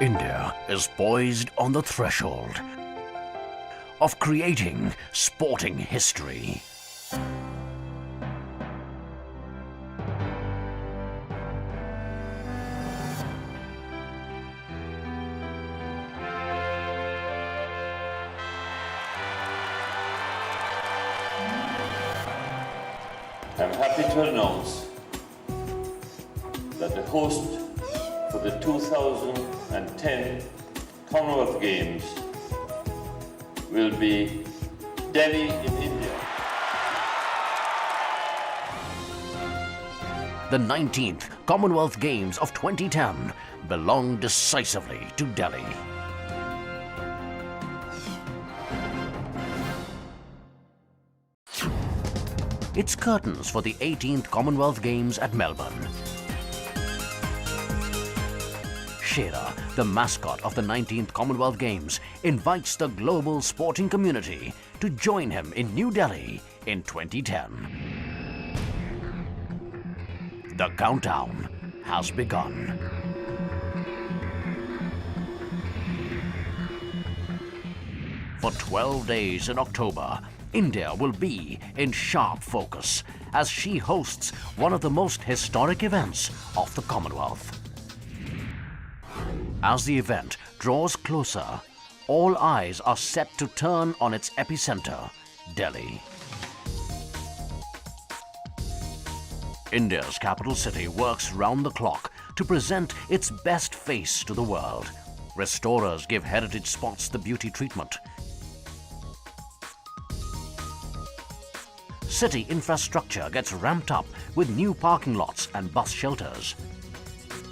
India is poised on the threshold of creating sporting history. I'm happy to announce that the host for the 2010 Commonwealth Games will be Delhi in India. The 19th Commonwealth Games of 2010 belong decisively to Delhi. It's curtains for the 18th Commonwealth Games at Melbourne. Shera, the mascot of the 19th Commonwealth Games, invites the global sporting community to join him in New Delhi in 2010. The countdown has begun. For 12 days in October, India will be in sharp focus as she hosts one of the most historic events of the Commonwealth. As the event draws closer, all eyes are set to turn on its epicenter, Delhi. India's capital city works round the clock to present its best face to the world. Restorers give heritage spots the beauty treatment. City infrastructure gets ramped up with new parking lots and bus shelters.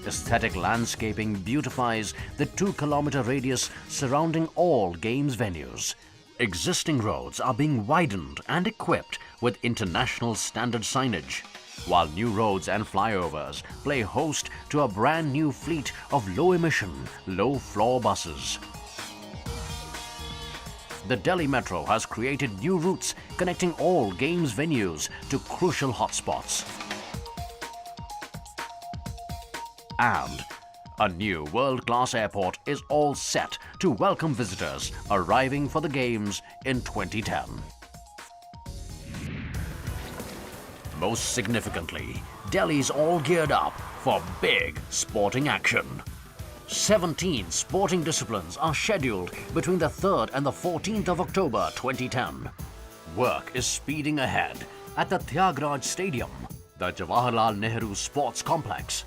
Aesthetic landscaping beautifies the 2-kilometer radius surrounding all games venues. Existing roads are being widened and equipped with international standard signage, while new roads and flyovers play host to a brand new fleet of low-emission, low-floor buses. The Delhi Metro has created new routes connecting all games venues to crucial hotspots. And a new world-class airport is all set to welcome visitors arriving for the Games in 2010. Most significantly, Delhi's all geared up for big sporting action. 17 sporting disciplines are scheduled between the 3rd and the 14th of October 2010. Work is speeding ahead at the Tyagraj Stadium, the Jawaharlal Nehru Sports Complex,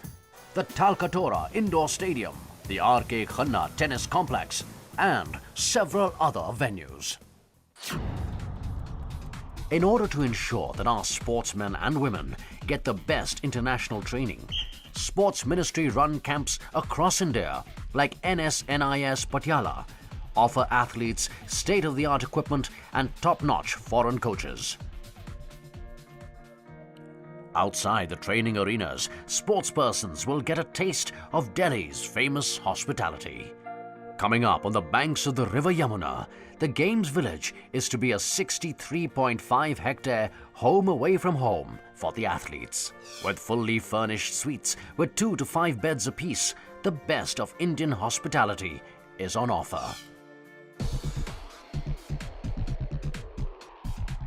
the Talkatora Indoor Stadium, the R.K. Khanna Tennis Complex, and several other venues. In order to ensure that our sportsmen and women get the best international training, Sports Ministry-run camps across India, like NSNIS Patiala, offer athletes state-of-the-art equipment and top-notch foreign coaches. Outside the training arenas, sportspersons will get a taste of Delhi's famous hospitality. Coming up on the banks of the River Yamuna, the Games Village is to be a 63.5-hectare home away from home for the athletes. With fully furnished suites with 2 to 5 beds apiece, the best of Indian hospitality is on offer.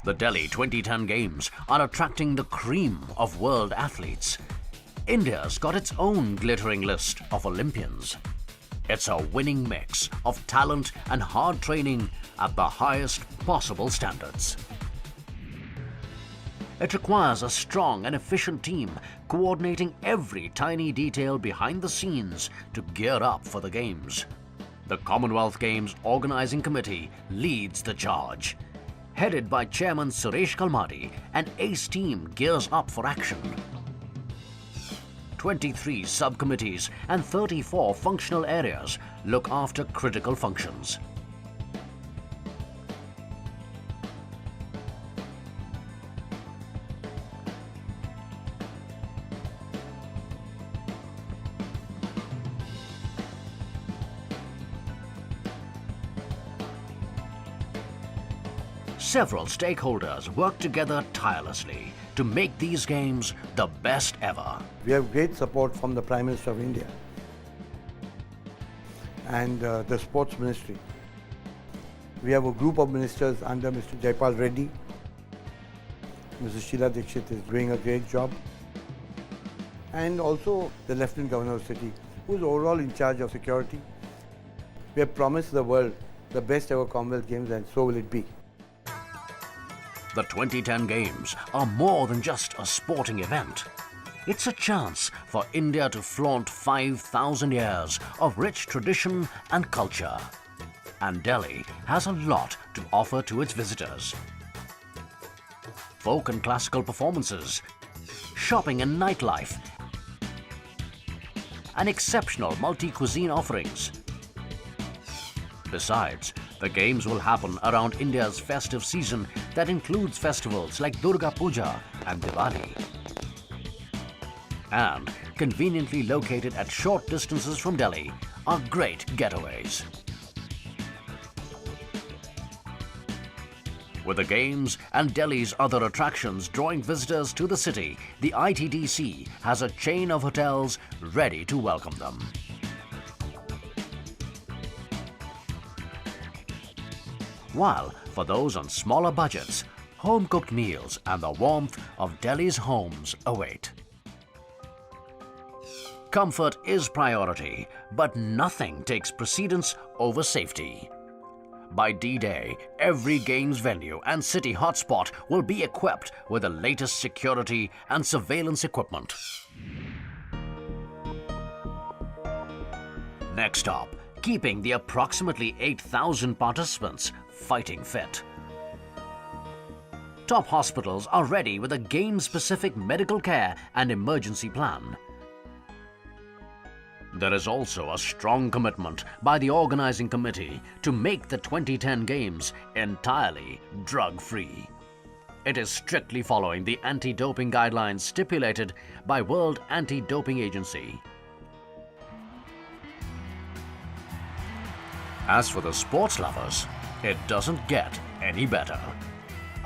The Delhi 2010 Games are attracting the cream of world athletes. India's got its own glittering list of Olympians. It's a winning mix of talent and hard training at the highest possible standards. It requires a strong and efficient team coordinating every tiny detail behind the scenes to gear up for the Games. The Commonwealth Games Organizing Committee leads the charge. Headed by Chairman Suresh Kalmadi, an ace team gears up for action. 23 subcommittees and 34 functional areas look after critical functions. Several stakeholders work together tirelessly to make these games the best ever. We have great support from the Prime Minister of India. and the Sports Ministry. We have a group of ministers under Mr. Jaipal Reddy. Mrs. Sheila Dikshit is doing a great job. And also the Lieutenant Governor of the city, who is overall in charge of security. We have promised the world the best ever Commonwealth Games, and so will it be. The 2010 Games are more than just a sporting event. It's a chance for India to flaunt 5,000 years of rich tradition and culture. And Delhi has a lot to offer to its visitors. Folk and classical performances, shopping and nightlife, and exceptional multi-cuisine offerings. Besides, the Games will happen around India's festive season that includes festivals like Durga Puja and Diwali. And conveniently located at short distances from Delhi are great getaways. With the Games and Delhi's other attractions drawing visitors to the city, the ITDC has a chain of hotels ready to welcome them. While for those on smaller budgets, home-cooked meals and the warmth of Delhi's homes await. Comfort is priority, but nothing takes precedence over safety. By D-Day, every Games venue and city hotspot will be equipped with the latest security and surveillance equipment. Next up, keeping the approximately 8,000 participants fighting fit. Top hospitals are ready with a game-specific medical care and emergency plan. There is also a strong commitment by the organizing committee to make the 2010 Games entirely drug-free. It is strictly following the anti-doping guidelines stipulated by World Anti-Doping Agency. As for the sports lovers, it doesn't get any better.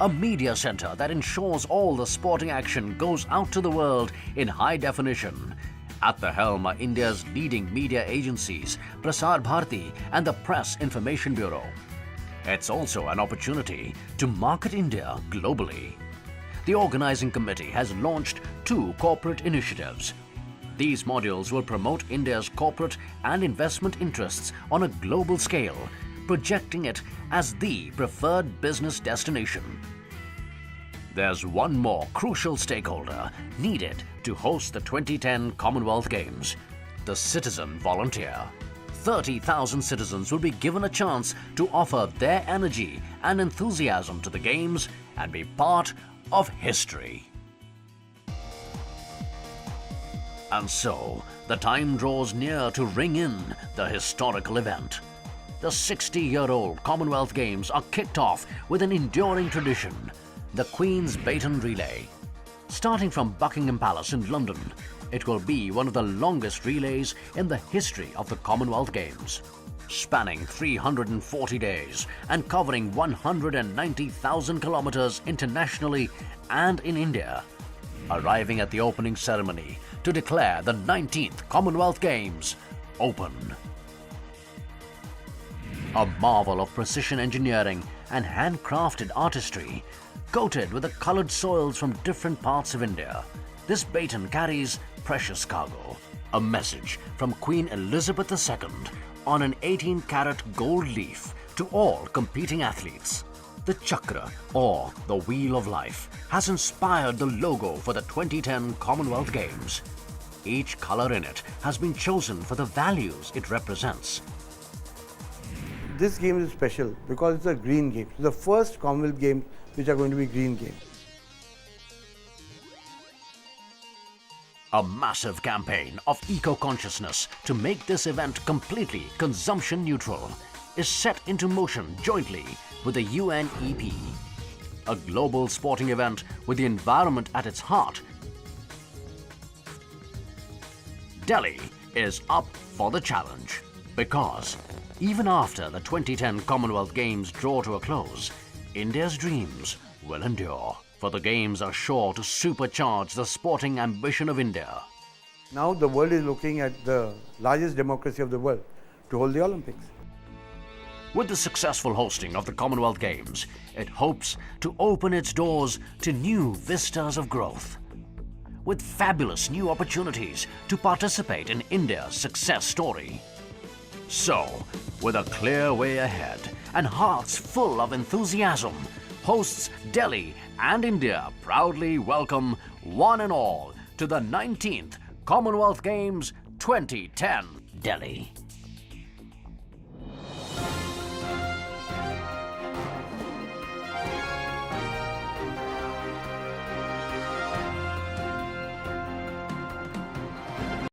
A media center that ensures all the sporting action goes out to the world in high definition. At the helm are India's leading media agencies, Prasar Bharati and the Press Information Bureau. It's also an opportunity to market India globally. The organizing committee has launched 2 corporate initiatives. These modules will promote India's corporate and investment interests on a global scale, projecting it as the preferred business destination. There's one more crucial stakeholder needed to host the 2010 Commonwealth Games: the citizen volunteer. 30,000 citizens will be given a chance to offer their energy and enthusiasm to the Games and be part of history. And so, the time draws near to ring in the historical event. The 60-year-old Commonwealth Games are kicked off with an enduring tradition: the Queen's Baton Relay. Starting from Buckingham Palace in London, it will be one of the longest relays in the history of the Commonwealth Games. Spanning 340 days and covering 190,000 kilometers internationally and in India. Arriving at the opening ceremony to declare the 19th Commonwealth Games open. A marvel of precision engineering and handcrafted artistry, coated with the colored soils from different parts of India, this baton carries precious cargo, a message from Queen Elizabeth II on an 18-karat gold leaf to all competing athletes. The Chakra, or the Wheel of Life, has inspired the logo for the 2010 Commonwealth Games. Each color in it has been chosen for the values it represents. This game is special because it's a green game. It's the first Commonwealth Games which are going to be green games. A massive campaign of eco-consciousness to make this event completely consumption neutral is set into motion jointly with the UNEP. A global sporting event with the environment at its heart. Delhi is up for the challenge because even after the 2010 Commonwealth Games draw to a close, India's dreams will endure. For the Games are sure to supercharge the sporting ambition of India. Now the world is looking at the largest democracy of the world to hold the Olympics. With the successful hosting of the Commonwealth Games, it hopes to open its doors to new vistas of growth, with fabulous new opportunities to participate in India's success story. So, with a clear way ahead and hearts full of enthusiasm, hosts Delhi and India proudly welcome one and all to the 19th Commonwealth Games 2010, Delhi.